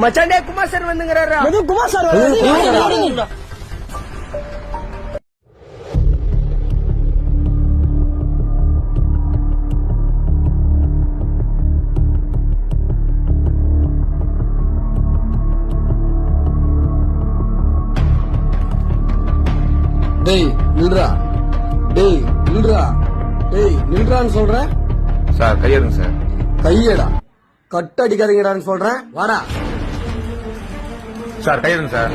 மச்சாண்டே Kumar sir வந்துங்கறாரா? Kumar sir டேய் நில்றா, டேய் நில்றா, டேய் நில்றான்னு சொல்றேன். Sir கையெடுங்க sir. கையடா, கட்டடிக்காதீங்கடான்னு சொல்றேன். வாடா சார் கையெடுங்க சார்.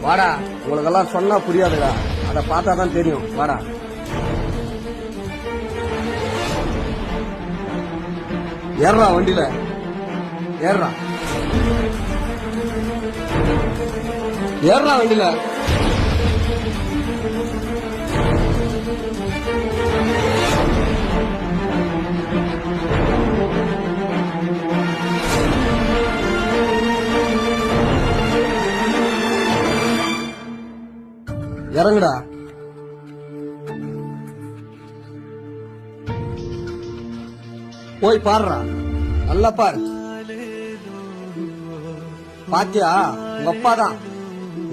வாடா, உங்களுக்கெல்லாம் சொன்னா புரியாதுடா, அத பார்த்தாதான் தெரியும். வாடா. ஏறா வண்டியில, ஏறா ஏறா வண்டியில. இறங்குடா. போய் பாருடா, நல்லா பாரு. பாத்தியா, உங்க அப்பா தான்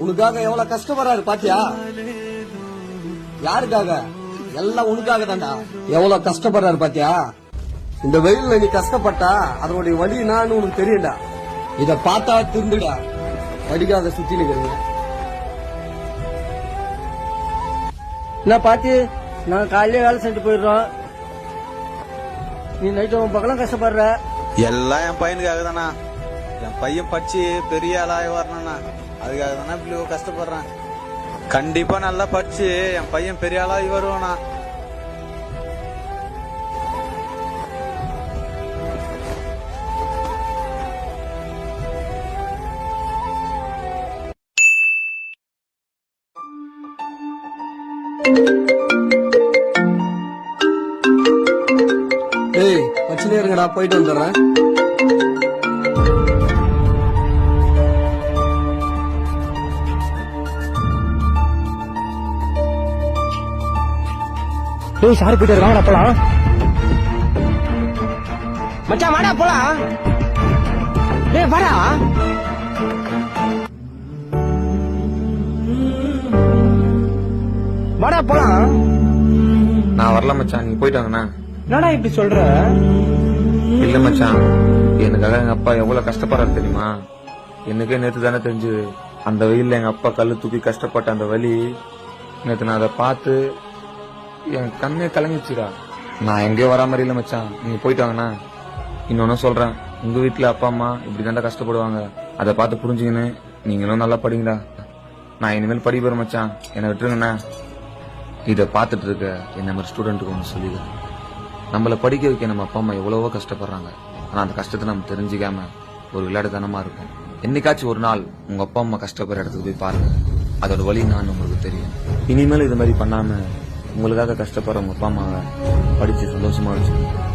உனக்காக எவ்வளவு கஷ்டப்படுறாரு. பாத்தியா, யாருக்காக? எல்லாம் உனக்காக தான்டா. எவ்வளவு கஷ்டப்படுறாரு பாத்தியா. இந்த வெயில்ல நீ கஷ்டப்பட்டா அதனுடைய வலி நான் உனக்கு தெரியும்டா. இத பார்த்தா திருந்துடா, வடிக்காத சுத்தி நிக்கிறீங்க. என்ன பாத்தி, நான் காலையில வேலை செஞ்சு போயிடுறோம். நீ நைட்டு பக்கம் கஷ்டப்படுற. எல்லாம் என் பையனுக்காக தானா. என் பையன் படிச்சு பெரிய ஆளாக வரணும்னா அதுக்காக தானே இப்படி கஷ்டப்படுறேன். கண்டிப்பா நல்லா படிச்சு என் பையன் பெரிய ஆளாகி வருவானா. ஏய் வச்சுனே இருங்கடா, போயிட்டு வந்துடுறேன். ஏய் சாரி போயிட்டு வாங்கடா போலாம். மச்சான் வாடா போலாம். ஏய் வாடா. வாடா போலாம். நான் வரல மச்சான், நீங்க போயிட்டு வாங்கண்ணா. என்னடா இப்படி சொல்ற? இல்ல மச்சான், எனக்காக எங்க அப்பா எவ்வளவு கஷ்டப்படுறாரு தெரியுமா? எனக்கே நேத்து தானே தெரிஞ்சு. அந்த வெயில்ல எங்க அப்பா கல்லு தூக்கி கஷ்டப்பட்ட அந்த வலி நேத்து நான் அதை பார்த்து என் கண்ணே கலங்கிச்சுடா. நான் எங்கேயோ வரா மாதிரி இல்ல மச்சான், நீங்க போயிட்டு வாங்கண்ணா. இன்னொன்னு சொல்றேன், உங்க வீட்டுல அப்பா அம்மா இப்படி தாண்டா கஷ்டப்படுவாங்க. அதை பார்த்து புரிஞ்சுக்கின்னு நீங்களும் நல்லா படிங்கடா. நான் இனிமேல் படி போறேன் மச்சான், என்னை விட்டுருங்கண்ணா. இதை பார்த்துட்டு இருக்க என்ன மாதிரி ஸ்டூடெண்ட்டுக்கு ஒன்று சொல்லிடுறேன். நம்மளை படிக்க வைக்க நம்ம அப்பா அம்மா எவ்வளவோ கஷ்டப்படுறாங்க. ஆனா அந்த கஷ்டத்தை நம்ம தெரிஞ்சுக்காம ஒரு விளையாட்டுத்தனமா இருக்கும். என்னைக்காச்சும் ஒரு நாள் உங்க அப்பா அம்மா கஷ்டப்படுற இடத்துக்கு போய் பாருங்க, அதோட வழி நான் உங்களுக்கு தெரியும். இனிமேல் இது மாதிரி பண்ணாம உங்களுக்காக கஷ்டப்படுற உங்க அப்பா அம்மாவை படிச்சு சந்தோஷமா வச்சுக்கோங்க.